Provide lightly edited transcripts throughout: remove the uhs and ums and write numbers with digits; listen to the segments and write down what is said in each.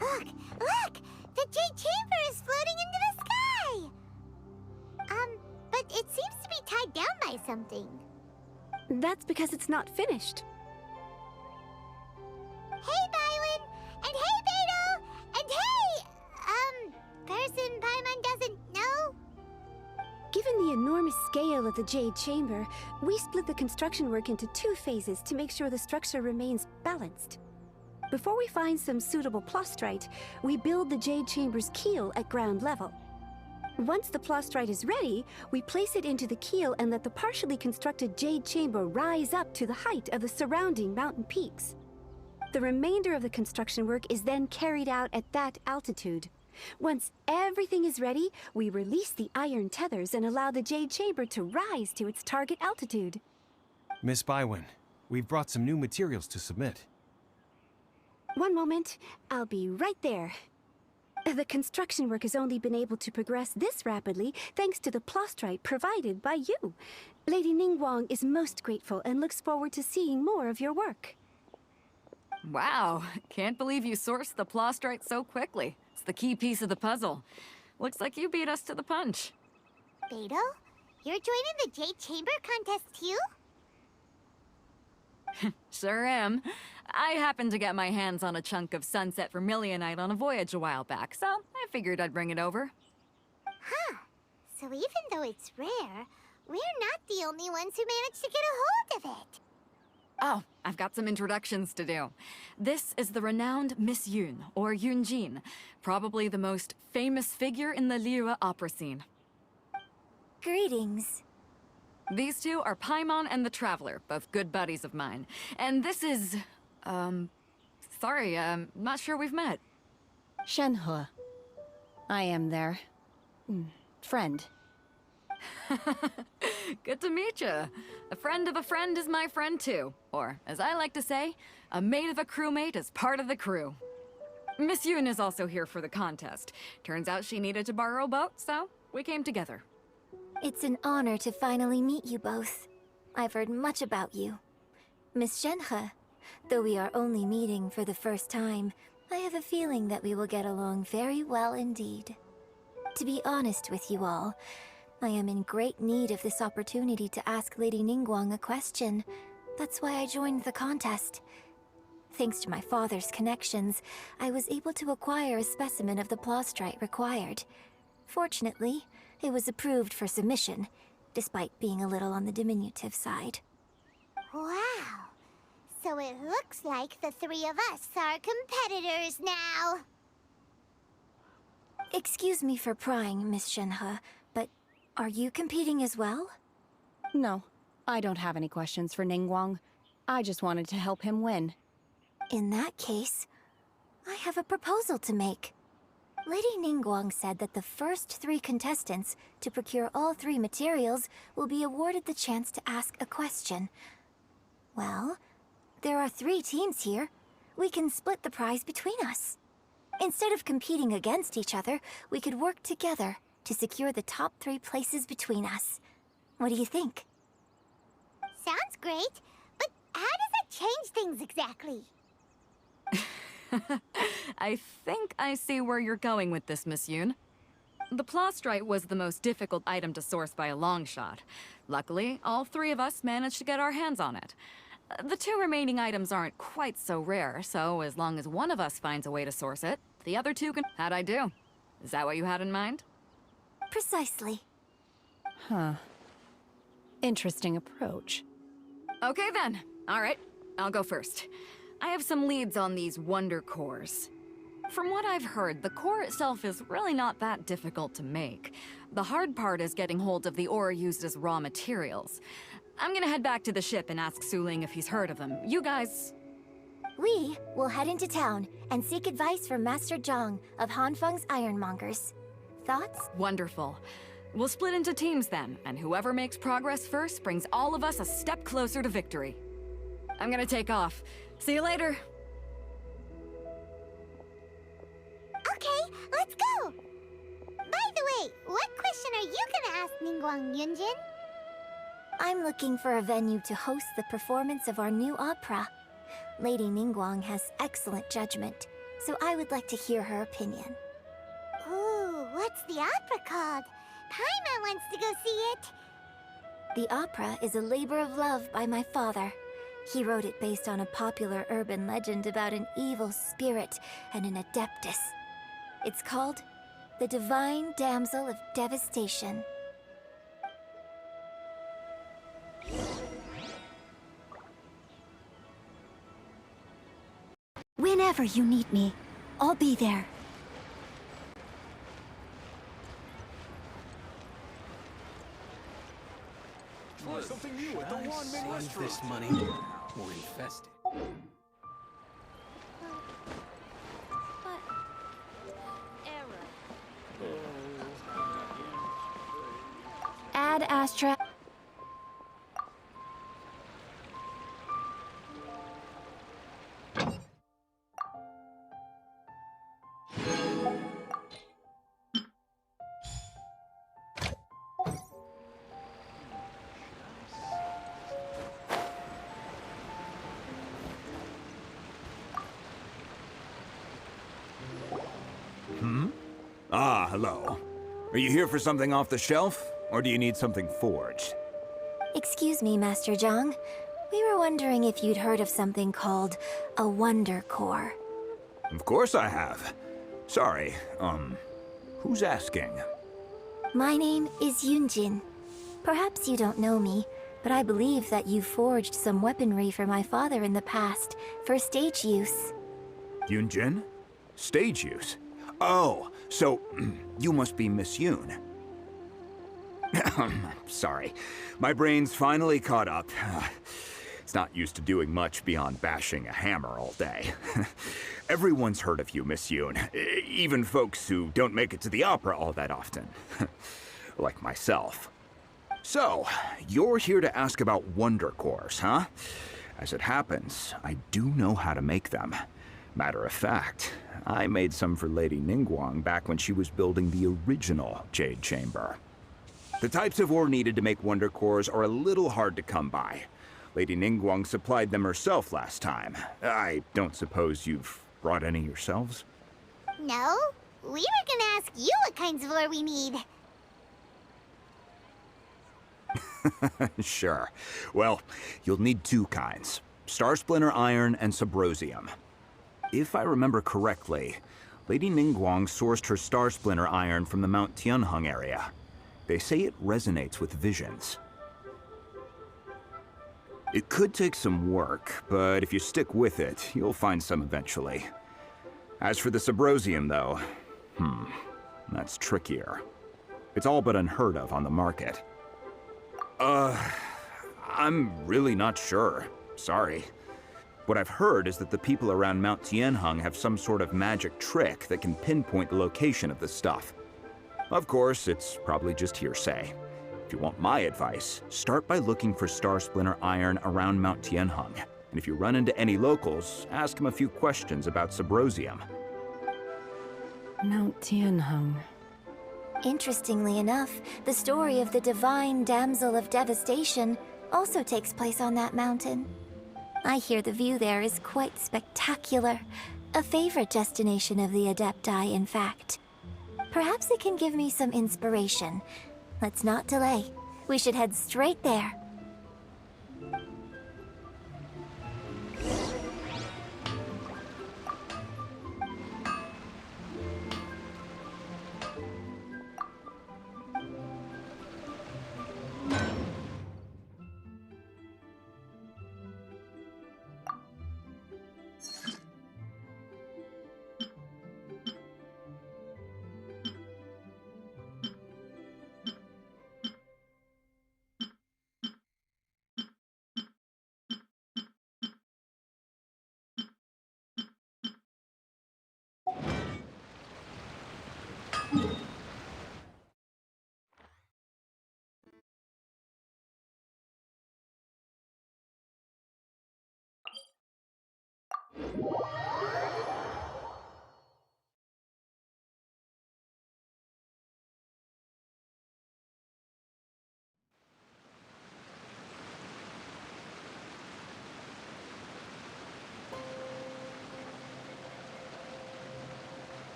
Look! Look! The Jade Chamber is floating into the sky! But it seems to be tied down by something. That's because it's not finished. Hey, Bywin! And hey, Beto! And hey! Person Paimon doesn't know? Given the enormous scale of the Jade Chamber, we split the construction work into 2 phases to make sure the structure remains balanced. Before we find some suitable plastrite, we build the Jade Chamber's keel at ground level. Once the plastrite is ready, we place it into the keel and let the partially constructed Jade Chamber rise up to the height of the surrounding mountain peaks. The remainder of the construction work is then carried out at that altitude. Once everything is ready, we release the iron tethers and allow the Jade Chamber to rise to its target altitude. Miss Bywin, we've brought some new materials to submit. One moment, I'll be right there. The construction work has only been able to progress this rapidly thanks to the plastrite provided by you. Lady Ningguang is most grateful and looks forward to seeing more of your work. Wow, can't believe you sourced the plastrite so quickly. It's the key piece of the puzzle. Looks like you beat us to the punch. Beto? You're joining the Jade Chamber contest too? Sure am. I happened to get my hands on a chunk of sunset vermilionite on a voyage a while back, so I figured I'd bring it over. Huh. So even though it's rare, we're not the only ones who managed to get a hold of it. Oh, I've got some introductions to do. This is the renowned Miss Yoon, or Yoonjin, probably the most famous figure in the Liyue opera scene. Greetings. These two are Paimon and the Traveler, both good buddies of mine. And this is... sorry, not sure we've met. Shenhe. I am their... friend. Good to meet you. A friend of a friend is my friend too. Or, as I like to say, a mate of a crewmate is part of the crew. Miss Yoon is also here for the contest. Turns out she needed to borrow a boat, so we came together. It's an honor to finally meet you both. I've heard much about you. Miss Shenhe, though we are only meeting for the first time, I have a feeling that we will get along very well indeed. To be honest with you all, I am in great need of this opportunity to ask Lady Ningguang a question. That's why I joined the contest. Thanks to my father's connections, I was able to acquire a specimen of the plastrite required. Fortunately, it was approved for submission, despite being a little on the diminutive side. Wow. So it looks like the 3 of us are competitors now. Excuse me for prying, Miss Shenhe, but are you competing as well? No, I don't have any questions for Ningguang. I just wanted to help him win. In that case, I have a proposal to make. Lady Ningguang said that the first 3 contestants to procure all 3 materials will be awarded the chance to ask a question. Well, there are 3 teams here. We can split the prize between us. Instead of competing against each other, we could work together to secure the top 3 places between us. What do you think? Sounds great, but how does it change things exactly? I think I see where you're going with this, Miss Yoon. The plastrite was the most difficult item to source by a long shot. Luckily, all 3 of us managed to get our hands on it. The 2 remaining items aren't quite so rare, so as long as one of us finds a way to source it, the other 2 can... How'd I do? Is that what you had in mind? Precisely. Huh. Interesting approach. Okay then. All right, I'll go first. I have some leads on these wonder cores. From what I've heard, the core itself is really not that difficult to make. The hard part is getting hold of the ore used as raw materials. I'm gonna head back to the ship and ask Suling if he's heard of them. You guys... We will head into town and seek advice from Master Zhang of Hanfeng's Ironmongers. Thoughts? Wonderful. We'll split into teams then, and whoever makes progress first brings all of us a step closer to victory. I'm gonna take off. See you later. Okay, let's go! By the way, what question are you gonna ask Ningguang Yunjin? I'm looking for a venue to host the performance of our new opera. Lady Ningguang has excellent judgment. so I would like to hear her opinion. Ooh, what's the opera called? Paimon wants to go see it. The opera is a labor of love by my father. He wrote it based on a popular urban legend about an evil spirit and an adeptus. It's called The Divine Damsel of Devastation. Whenever you need me, I'll be there. Try something new at the Wanmin Save restaurant. this money or invest it. Ad Astra. Ah, hello. Are you here for something off the shelf, or do you need something forged? Excuse me, Master Zhang. We were wondering if you'd heard of something called a Wonder Core. Of course I have. Sorry, who's asking? My name is Yunjin. Perhaps you don't know me, but I believe that you forged some weaponry for my father in the past, for stage use. Yunjin? Stage use? Oh, so you must be Miss Yoon. Sorry, my brain's finally caught up. It's not used to doing much beyond bashing a hammer all day. Everyone's heard of you, Miss Yoon. Even folks who don't make it to the opera all that often. Like myself. So, you're here to ask about Wonder Cores, huh? As it happens, I do know how to make them. Matter of fact, I made some for Lady Ningguang back when she was building the original Jade Chamber. The types of ore needed to make Wonder Cores are a little hard to come by. Lady Ningguang supplied them herself last time. I don't suppose you've brought any yourselves? No, we were gonna ask you what kinds of ore we need. Sure. Well, you'll need two kinds. Star Splinter Iron and Subrosium. If I remember correctly, Lady Ningguang sourced her Star Splinter Iron from the Mount Tianheng area. They say it resonates with visions. It could take some work, but if you stick with it, you'll find some eventually. As for the Subrosium, though, that's trickier. It's all but unheard of on the market. I'm really not sure. Sorry. What I've heard is that the people around Mount Tianheng have some sort of magic trick that can pinpoint the location of the stuff. Of course, it's probably just hearsay. If you want my advice, start by looking for Star Splinter Iron around Mount Tianheng. And if you run into any locals, ask them a few questions about Subrosium. Mount Tianheng. Interestingly enough, the story of the Divine Damsel of Devastation also takes place on that mountain. I hear the view there is quite spectacular. A favorite destination of the Adepti, in fact. Perhaps it can give me some inspiration. Let's not delay. We should head straight there.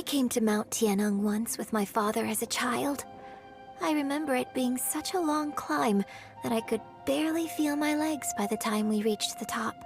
came to Mount Tianeng once with my father as a child. I remember it being such a long climb that I could barely feel my legs by the time we reached the top.